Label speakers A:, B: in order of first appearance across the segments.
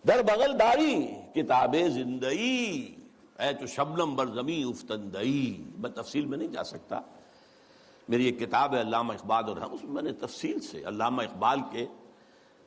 A: در بغل داری کتاب زندئی، اے تو شبنم بر زمیں افتندئی۔ میں تفصیل میں نہیں جا سکتا، میری ایک کتاب ہے علامہ اقبال اور ہم، اس میں میں نے تفصیل سے علامہ اقبال کے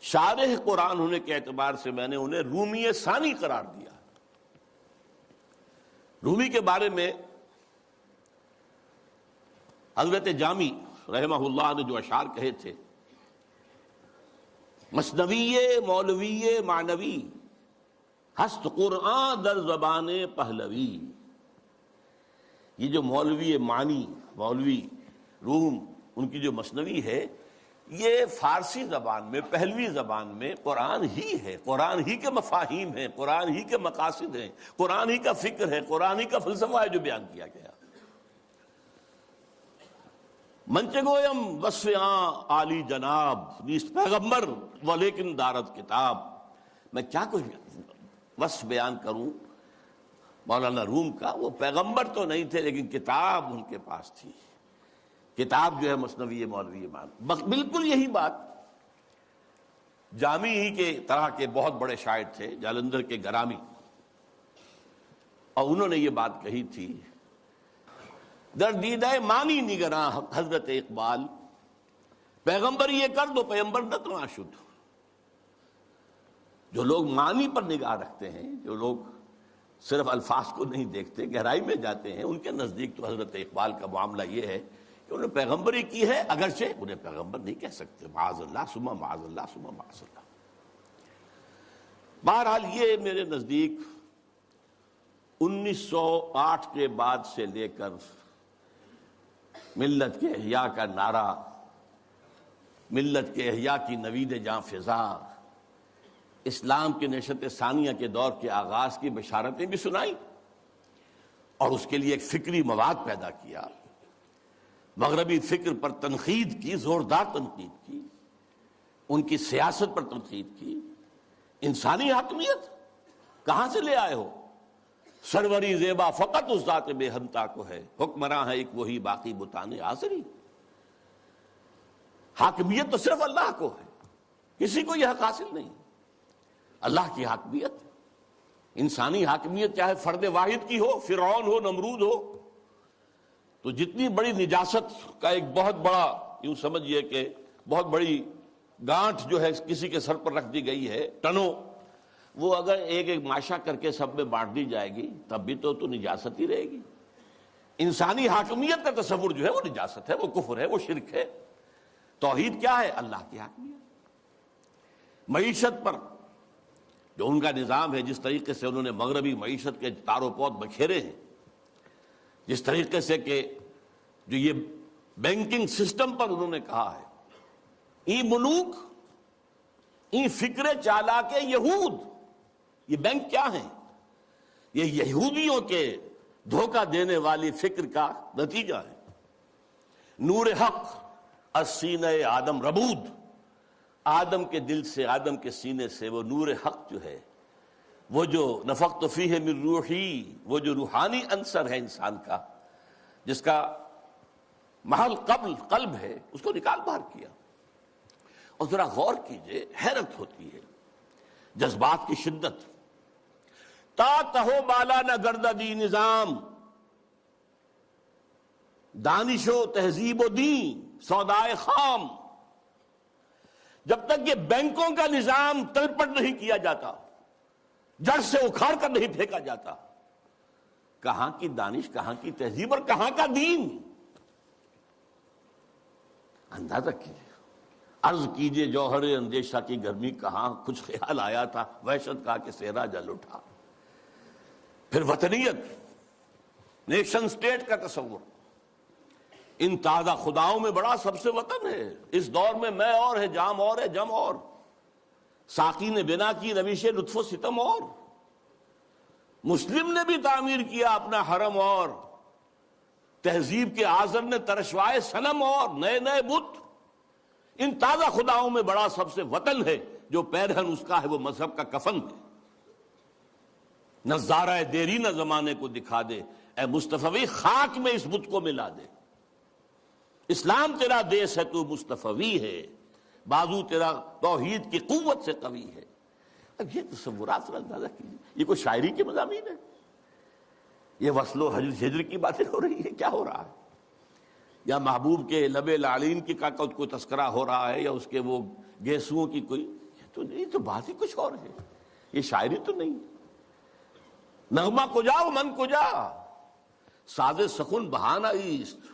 A: شارح قرآن ہونے کے اعتبار سے میں نے انہیں رومی ثانی قرار دیا۔ رومی کے بارے میں حضرت جامی رحمہ اللہ نے جو اشعار کہے تھے، مثنوی مولوی معنوی ہست قرآن در زبان پہلوی۔ یہ جو مولوی معنی، مولوی روم، ان کی جو مثنوی ہے، یہ فارسی زبان میں، پہلوی زبان میں قرآن ہی ہے، قرآن ہی کے مفاہیم ہیں، قرآن ہی کے مقاصد ہیں، قرآن ہی کا فکر ہے، قرآن ہی کا فلسفہ ہے جو بیان کیا گیا۔ منچ گویم وصف عالی جناب نیست پیغمبر ولیکن دارت کتاب۔ میں کیا کچھ وصف بیان کروں مولانا روم کا، وہ پیغمبر تو نہیں تھے لیکن کتاب ان کے پاس تھی، کتاب جو ہے مثنوی مولوی مان۔ بالکل یہی بات جامی ہی کے طرح کے بہت بڑے شاعر تھے، جالندھر کے گرامی، اور انہوں نے یہ بات کہی تھی، در دیدہ مانی نگراں حضرت اقبال، پیغمبر یہ کر دو پیغمبر نہ تو آشد۔ جو لوگ معنی پر نگاہ رکھتے ہیں، جو لوگ صرف الفاظ کو نہیں دیکھتے، گہرائی میں جاتے ہیں، ان کے نزدیک تو حضرت اقبال کا معاملہ یہ ہے کہ انہوں نے پیغمبری کی ہے، اگرچہ انہیں پیغمبر نہیں کہہ سکتے، معاذ اللہ ثم معاذ اللہ ثم معاذ اللہ۔ بہرحال یہ میرے نزدیک 1908 کے بعد سے لے کر ملت کے احیاء کا نعرہ، ملت کے احیاء کی نوید جاں فضا، اسلام کے نشأت ثانیہ کے دور کے آغاز کی بشارتیں بھی سنائیں، اور اس کے لیے ایک فکری مواد پیدا کیا، مغربی فکر پر تنقید کی، زوردار تنقید کی، ان کی سیاست پر تنقید کی۔ انسانی حاکمیت کہاں سے لے آئے ہو؟ سروری زیبا فقط اس ذات بے ہمتا کو ہے، حکمراں ہے ایک وہی باقی بتانے آزری۔ حاکمیت تو صرف اللہ کو ہے، کسی کو یہ حق حاصل نہیں، اللہ کی حاکمیت۔ انسانی حاکمیت چاہے فرد واحد کی ہو، فرعون ہو، نمرود ہو، تو جتنی بڑی نجاست کا ایک بہت بڑا، یوں سمجھئے کہ بہت بڑی گانٹھ جو ہے کسی کے سر پر رکھ دی گئی ہے، ٹنوں، وہ اگر ایک ایک ماشا کر کے سب میں بانٹ دی جائے گی تب بھی تو نجاست ہی رہے گی۔ انسانی حاکمیت کا تصور جو ہے وہ نجاست ہے، وہ کفر ہے، وہ شرک ہے۔ توحید کیا ہے؟ اللہ کی حاکمیت۔ معیشت پر جو ان کا نظام ہے، جس طریقے سے انہوں نے مغربی معیشت کے تار و پود بکھیرے ہیں، جس طریقے سے کہ جو یہ بینکنگ سسٹم پر انہوں نے کہا ہے، ای ملوک ای فکر چالاک یہود، یہ بینک کیا ہیں؟ یہ یہودیوں کے دھوکہ دینے والی فکر کا نتیجہ ہے۔ نور حق از سینہ آدم ربود، آدم کے دل سے، آدم کے سینے سے وہ نور حق جو ہے، وہ جو نفخت فیہ من روحی، وہ جو روحانی عنصر ہے انسان کا، جس کا محل قلب ہے، اس کو نکال باہر کیا۔ اور ذرا غور کیجئے، حیرت ہوتی ہے جذبات کی شدت۔ تا تہو بالا نہ گرددی نظام، دانش و تہذیب و دین سودائے خام۔ جب تک یہ بینکوں کا نظام تلپٹ نہیں کیا جاتا، جڑ سے اکھاڑ کر نہیں پھینکا جاتا، کہاں کی دانش، کہاں کی تہذیب اور کہاں کا دین؟ اندازہ کیجیے، عرض کیجیے جوہر اندیشہ کی گرمی کہاں، کچھ خیال آیا تھا، وحشت کا کہ صحرا جل اٹھا۔ پھر وطنیت، نیشن سٹیٹ کا تصور، ان تازہ خداؤں میں بڑا سب سے وطن ہے۔ اس دور میں میں اور ہے، جام اور ہے، جم اور، ساقی نے بنا کی روش لطف و ستم اور، مسلم نے بھی تعمیر کیا اپنا حرم اور، تہذیب کے آزر نے ترشوائے صنم اور، نئے نئے بت۔ ان تازہ خداؤں میں بڑا سب سے وطن ہے، جو پیرہن اس کا ہے وہ مذہب کا کفن ہے۔ نظارہ دیری نہ زمانے کو دکھا دے، اے مصطفی خاک میں اس بت کو ملا دے۔ اسلام تیرا دیس ہے، تو مصطفی ہے، بازو تیرا توحید کی قوت سے قوی ہے۔ اب یہ تصورات اندازہ کیجیے، یہ کوئی شاعری کے مضامین ہے؟ یہ وصل و ہجر کی باتیں ہو رہی ہے؟ کیا ہو رہا ہے؟ یا محبوب کے لب لعلین کی کا کوئی تذکرہ ہو رہا ہے، یا اس کے وہ گیسوؤں کی کوئی، یہ تو بات ہی کچھ اور ہے، یہ شاعری تو نہیں۔ نغمہ کجا و من کجا، ساز سخن بہانہ ایست،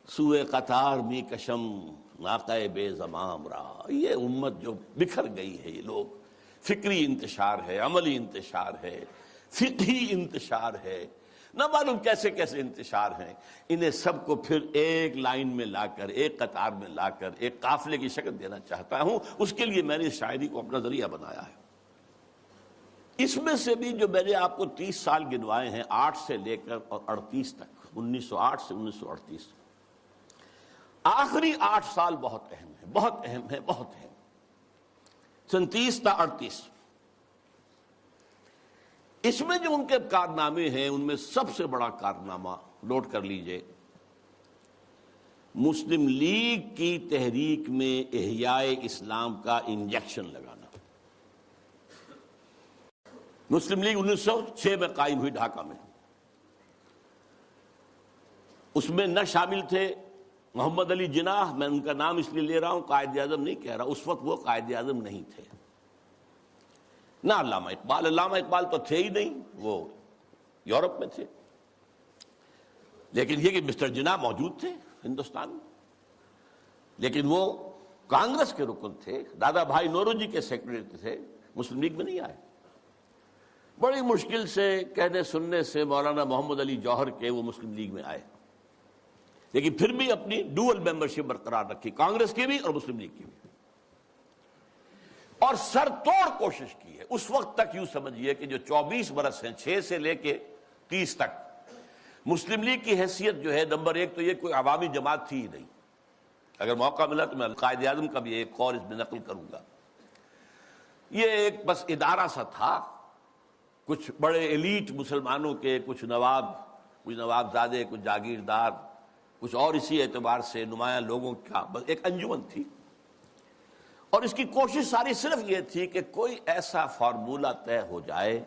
A: سوئے قطار می کشم ناقہ بے زمام را۔ یہ امت جو بکھر گئی ہے، یہ لوگ، فکری انتشار ہے، عملی انتشار ہے، فقہی انتشار ہے، نہ معلوم کیسے کیسے انتشار ہیں، انہیں سب کو پھر ایک لائن میں لا کر، ایک قطار میں لا کر ایک قافلے کی شکل دینا چاہتا ہوں۔ اس کے لیے میں نے اس شاعری کو اپنا ذریعہ بنایا ہے۔ اس میں سے بھی جو میں نے آپ کو 30 سال گنوائے ہیں، 8 سے لے کر اور 38 تک، 1908 سے 1938، آخری 8 سال بہت اہم ہے، بہت اہم ہے، بہت اہم۔ 37 تا 38، اس میں جو ان کے کارنامے ہیں، ان میں سب سے بڑا کارنامہ نوٹ کر لیجئے، مسلم لیگ کی تحریک میں احیاء اسلام کا انجیکشن لگانا۔ مسلم لیگ 1906 میں قائم ہوئی ڈھاکہ میں، اس میں نہ شامل تھے محمد علی جناح، میں ان کا نام اس لیے لے رہا ہوں، قائد اعظم نہیں کہہ رہا، اس وقت وہ قائد اعظم نہیں تھے، نہ علامہ اقبال، علامہ اقبال تو تھے ہی نہیں، وہ یورپ میں تھے، لیکن یہ کہ مسٹر جناح موجود تھے ہندوستان میں، لیکن وہ کانگریس کے رکن تھے، دادا بھائی نوروجی کے سیکرٹری تھے، مسلم لیگ میں نہیں آئے۔ بڑی مشکل سے کہنے سننے سے مولانا محمد علی جوہر کے وہ مسلم لیگ میں آئے، لیکن پھر بھی اپنی ڈوئل ممبرشپ برقرار رکھی، کانگریس کی بھی اور مسلم لیگ کی بھی، اور سر توڑ کوشش کی ہے۔ اس وقت تک یوں سمجھیے کہ جو 24 برس ہیں، 6 سے لے کے 30 تک، مسلم لیگ کی حیثیت جو ہے، نمبر 1 تو یہ کوئی عوامی جماعت تھی ہی نہیں۔ اگر موقع ملا تو میں قائد اعظم کا بھی ایک قول اس میں نقل کروں گا۔ یہ ایک بس ادارہ سا تھا، کچھ بڑے ایلیٹ مسلمانوں کے، کچھ نوابزادے، کچھ جاگیردار، کچھ اور اسی اعتبار سے نمایاں لوگوں کا بس ایک انجمن تھی، اور اس کی کوشش ساری صرف یہ تھی کہ کوئی ایسا فارمولہ طے ہو جائے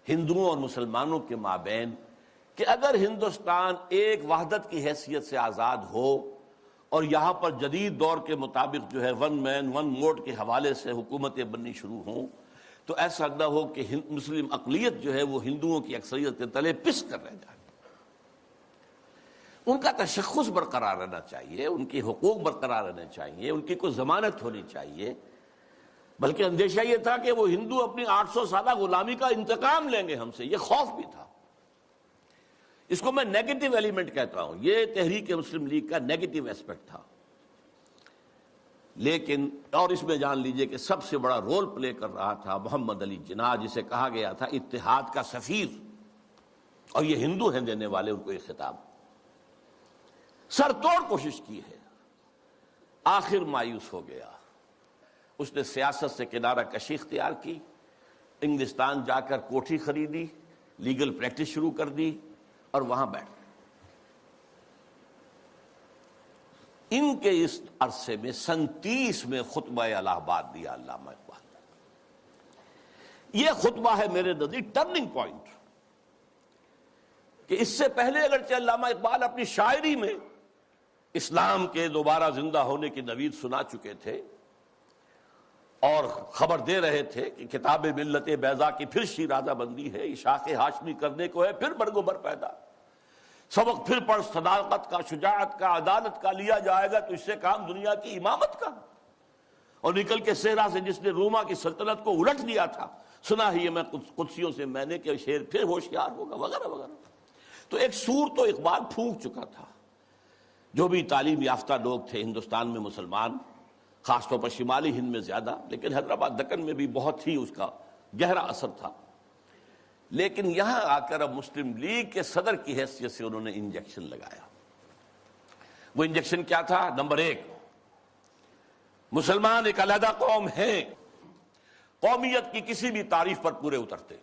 A: ہندوؤں اور مسلمانوں کے مابین کہ اگر ہندوستان ایک وحدت کی حیثیت سے آزاد ہو اور یہاں پر جدید دور کے مطابق جو ہے ون مین ون ووٹ کے حوالے سے حکومتیں بننی شروع ہوں، تو ایسا نہ ہو کہ مسلم اقلیت جو ہے وہ ہندوؤں کی اکثریت کے تلے پس کر رہ جائے۔ ان کا تشخص برقرار رہنا چاہیے، ان کی حقوق برقرار رہنے چاہیے، ان کی کوئی ضمانت ہونی چاہیے، بلکہ اندیشہ یہ تھا کہ وہ ہندو اپنی 800 سالہ غلامی کا انتقام لیں گے ہم سے، یہ خوف بھی تھا۔ اس کو میں نیگیٹو ایلیمنٹ کہتا ہوں، یہ تحریک مسلم لیگ کا نیگیٹو ایسپیکٹ تھا، لیکن اور اس میں جان لیجئے کہ سب سے بڑا رول پلے کر رہا تھا محمد علی جناح، جسے کہا گیا تھا اتحاد کا سفیر، اور یہ ہندو ہیں دینے والے ان کو یہ خطاب۔ سر توڑ کوشش کی ہے، آخر مایوس ہو گیا، اس نے سیاست سے کنارہ کشی اختیار کی، انگلستان جا کر کوٹھی خریدی، لیگل پریکٹس شروع کر دی، اور وہاں بیٹھ گئے۔ ان کے اس عرصے میں 37 میں خطبہ الہ آباد دیا علامہ اقبال نے۔ یہ خطبہ ہے میرے نزدیک ٹرننگ پوائنٹ، کہ اس سے پہلے اگرچہ علامہ اقبال اپنی شاعری میں اسلام کے دوبارہ زندہ ہونے کی نوید سنا چکے تھے اور خبر دے رہے تھے کہ کتاب ملت بیضا کی پھر شیرازہ بندی ہے، اشاق ہاشمی کرنے کو ہے پھر برگ و بر پیدا، سبق پھر پڑھ صداقت کا، شجاعت کا، عدالت کا، لیا جائے گا تو اس سے کام دنیا کی امامت کا، اور نکل کے صحرا سے جس نے روما کی سلطنت کو الٹ دیا تھا، سنا ہی ہے میں قدسیوں سے میں نے کہ شیر پھر ہوشیار ہوگا، وغیرہ وغیرہ۔ تو ایک سور تو اقبال پھونک چکا تھا۔ جو بھی تعلیم یافتہ لوگ تھے ہندوستان میں مسلمان، خاص طور پر شمالی ہند میں زیادہ، لیکن حیدرآباد دکن میں بھی بہت ہی اس کا گہرا اثر تھا، لیکن یہاں آ کر اب مسلم لیگ کے صدر کی حیثیت سے انہوں نے انجیکشن لگایا۔ وہ انجیکشن کیا تھا؟ نمبر 1، مسلمان ایک علیحدہ قوم ہیں، قومیت کی کسی بھی تعریف پر پورے اترتے،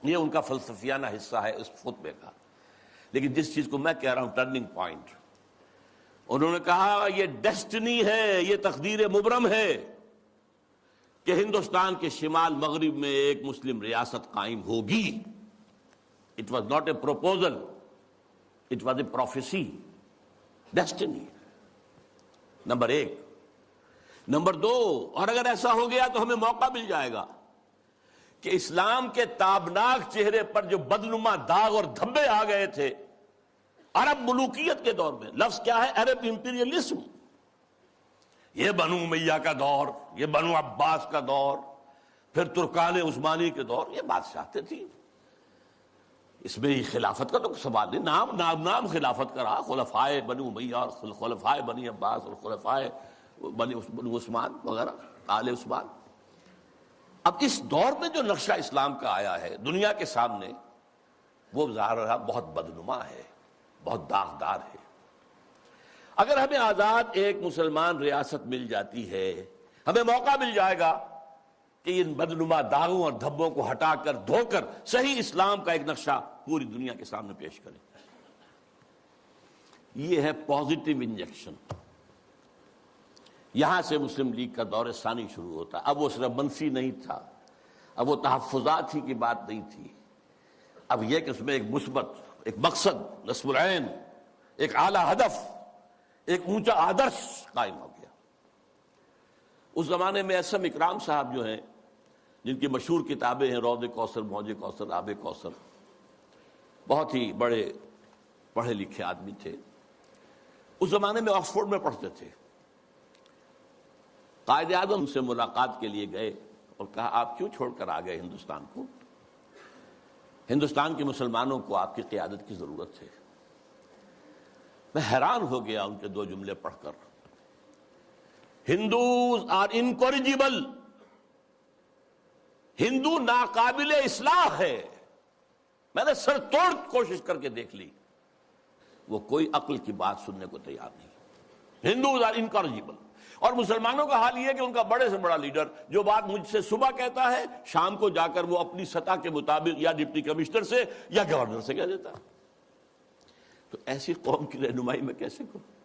A: یہ ان کا فلسفیانہ حصہ ہے اس خطبے کا۔ لیکن جس چیز کو میں کہہ رہا ہوں ٹرننگ پوائنٹ، انہوں نے کہا یہ ڈیسٹنی ہے، یہ تقدیر مبرم ہے کہ ہندوستان کے شمال مغرب میں ایک مسلم ریاست قائم ہوگی. It was not a proposal, it was a prophecy, destiny. Number 1. Number 2, اور اگر ایسا ہو گیا تو ہمیں موقع مل جائے گا کہ اسلام کے تابناک چہرے پر جو بدنما داغ اور دھبے آ گئے تھے عرب ملوکیت کے دور میں. لفظ کیا ہے؟ عرب امپیریلزم. یہ بنو امیہ کا دور, یہ بنو عباس کا دور, پھر ترکان عثمانی کے دور, یہ بادشاہتیں تھیں. اس میں خلافت کا تو سوال نہیں. نام خلافت کا رہا, خلفائے بنو امیہ اور خلفائے بنی عباس اور خلفائے بنو عثمان وغیرہ, آل عثمان. اب اس دور میں جو نقشہ اسلام کا آیا ہے دنیا کے سامنے, وہ ظاہر بہت بدنما ہے, بہت داغدار ہے. اگر ہمیں آزاد ایک مسلمان ریاست مل جاتی ہے, ہمیں موقع مل جائے گا کہ ان بدنما داغوں اور دھبوں کو ہٹا کر دھو کر صحیح اسلام کا ایک نقشہ پوری دنیا کے سامنے پیش کریں. یہ ہے پازیٹیو انجیکشن. یہاں سے مسلم لیگ کا دور ثانی شروع ہوتا. اب وہ صرف منفی نہیں تھا, اب وہ تحفظات ہی کی بات نہیں تھی. اب یہ کہ اس میں ایک مثبت, ایک مقصد, نصب العین, ایک اعلیٰ ہدف, ایک اونچا آدرش قائم ہو گیا. اس زمانے میں اسم اکرام صاحب جو ہیں, جن کی مشہور کتابیں ہیں روض کوثر, موج کوثر, آب کوثر, بہت ہی بڑے پڑھے لکھے آدمی تھے. اس زمانے میں آکسفورڈ میں پڑھتے تھے. قائد اعظم سے ملاقات کے لیے گئے اور کہا آپ کیوں چھوڑ کر آ گئے ہندوستان کو؟ ہندوستان کے مسلمانوں کو آپ کی قیادت کی ضرورت ہے. میں حیران ہو گیا ان کے 2 جملے پڑھ کر. ہندوز آر انکوریجیبل, ہندو ناقابل اصلاح ہے. میں نے سر توڑ کوشش کر کے دیکھ لی, وہ کوئی عقل کی بات سننے کو تیار نہیں. Hindus are incorrigible. اور مسلمانوں کا حال یہ ہے کہ ان کا بڑے سے بڑا لیڈر جو بات مجھ سے صبح کہتا ہے, شام کو جا کر وہ اپنی سطح کے مطابق یا ڈپٹی کمشنر سے یا گورنر سے کہہ دیتا ہے. تو ایسی قوم کی رہنمائی میں کیسے کروں؟